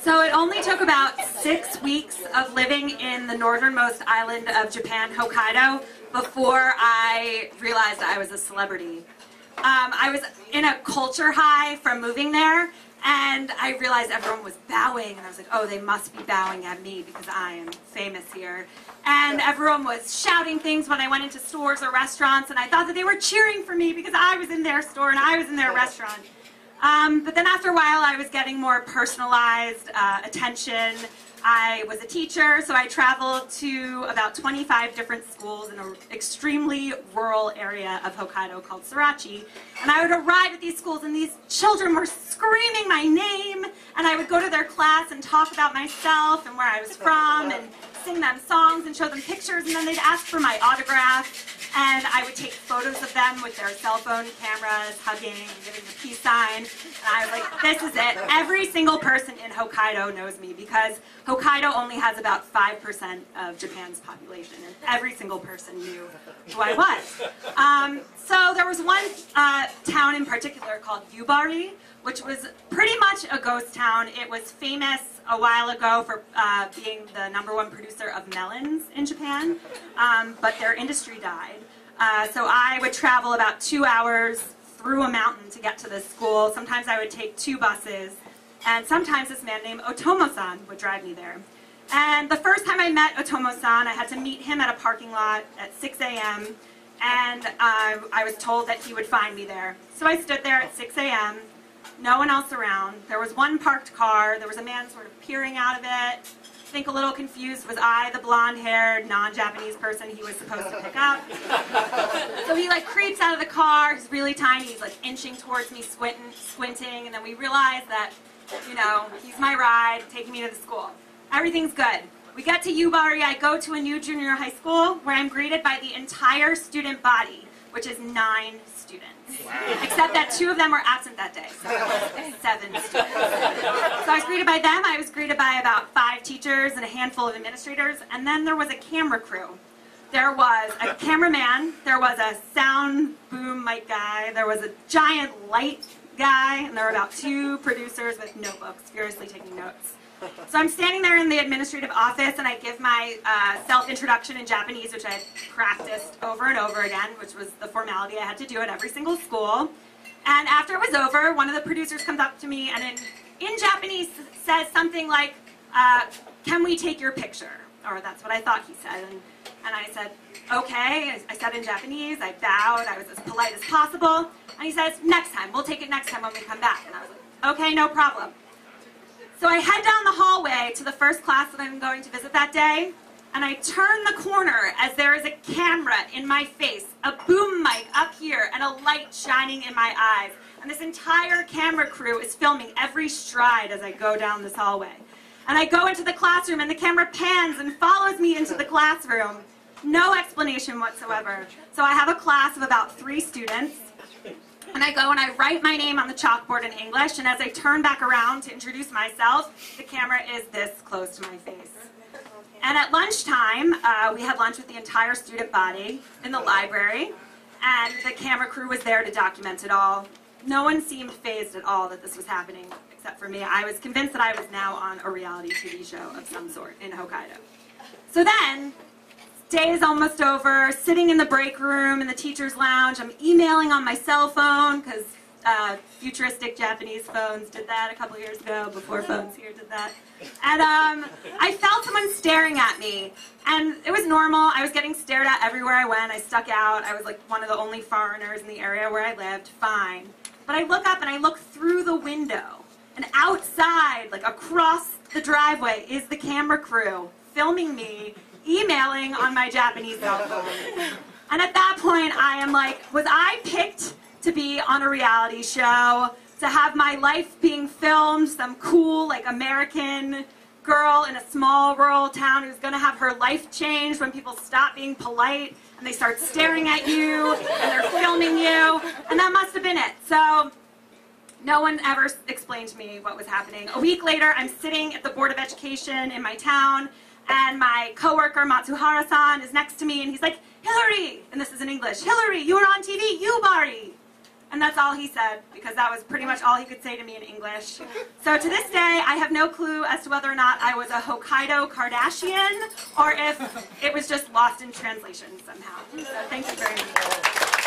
So it only took about 6 weeks of living in the northernmost island of Japan, Hokkaido, before I realized I was a celebrity. I was in a culture high from moving there, and I realized everyone was bowing, and I was like, oh, they must be bowing at me because I am famous here. And everyone was shouting things when I went into stores or restaurants, and I thought that they were cheering for me because I was in their store and I was in their restaurant. But then after a while, I was getting more personalized attention. I was a teacher, so I traveled to about 25 different schools in an extremely rural area of Hokkaido called Surachi. And I would arrive at these schools, and these children were screaming my name, and I would go to their class and talk about myself and where I was from, and sing them songs and show them pictures, and then they'd ask for my autograph. And I would take photos of them with their cell phone cameras, hugging, giving the peace sign. And I was like, this is it. Every single person in Hokkaido knows me because Hokkaido only has about 5% of Japan's population. And every single person knew who I was. So there was one town in particular called Yubari, which was pretty much a ghost town. It was famous a while ago for being the #1 producer of melons in Japan, but their industry died. So I would travel about 2 hours through a mountain to get to this school. Sometimes I would take 2 buses, and sometimes this man named Otomo-san would drive me there. And the first time I met Otomo-san, I had to meet him at a parking lot at 6 a.m., and I was told that he would find me there. So I stood there at 6 a.m., no one else around. There was one parked car. There was a man sort of peering out of it. I think a little confused. Was I the blonde-haired, non-Japanese person he was supposed to pick up? So he like creeps out of the car. He's really tiny. He's like inching towards me, squinting. And then we realize that, you know, he's my ride, taking me to the school. Everything's good. We get to Yubari. I go to a new junior high school where I'm greeted by the entire student body, which is 9 students. Wow. Except that 2 of them were absent that day, so it was 7 students. So I was greeted by them. I was greeted by about 5 teachers and a handful of administrators, and then there was a camera crew. There was a cameraman, there was a sound boom mic guy, there was a giant light guy, and there were about 2 producers with notebooks, furiously taking notes. So I'm standing there in the administrative office, and I give my self-introduction in Japanese, which I had practiced over and over again, which was the formality I had to do at every single school. And after it was over, one of the producers comes up to me and in Japanese says something like, can we take your picture? Or that's what I thought he said. And I said, okay. I said in Japanese, I bowed, I was as polite as possible. And he says, next time, we'll take it next time when we come back. And I was like, okay, no problem. So I head down the hallway to the first class that I'm going to visit that day, and I turn the corner as there is a camera in my face, a boom mic up here, and a light shining in my eyes. And this entire camera crew is filming every stride as I go down this hallway. And I go into the classroom, and the camera pans and follows me into the classroom. No explanation whatsoever. So I have a class of about 3 students. And I go and I write my name on the chalkboard in English, and as I turn back around to introduce myself, the camera is this close to my face. And at lunchtime, we had lunch with the entire student body in the library, and the camera crew was there to document it all. No one seemed fazed at all that this was happening, except for me. I was convinced that I was now on a reality TV show of some sort in Hokkaido. So then, day is almost over, sitting in the break room in the teacher's lounge. I'm emailing on my cell phone because futuristic Japanese phones did that a couple years ago, before phones here did that. And I felt someone staring at me, and it was normal. I was getting stared at everywhere I went. I stuck out. I was like one of the only foreigners in the area where I lived. Fine. But I look up and I look through the window, and outside, like across the driveway, is the camera crew filming me emailing on my Japanese cell phone. And at that point, I am like, was I picked to be on a reality show, to have my life being filmed, some cool, like, American girl in a small rural town who's going to have her life changed when people stop being polite and they start staring at you and they're filming you? And that must have been it. So no one ever explained to me what was happening. A week later, I'm sitting at the Board of Education in my town, and my coworker, Matsuhara-san, is next to me, and he's like, Hillary, and this is in English, Hillary, you were on TV, Yubari. And that's all he said, because that was pretty much all he could say to me in English. So to this day, I have no clue as to whether or not I was a Hokkaido Kardashian, or if it was just lost in translation somehow. So thank you very much.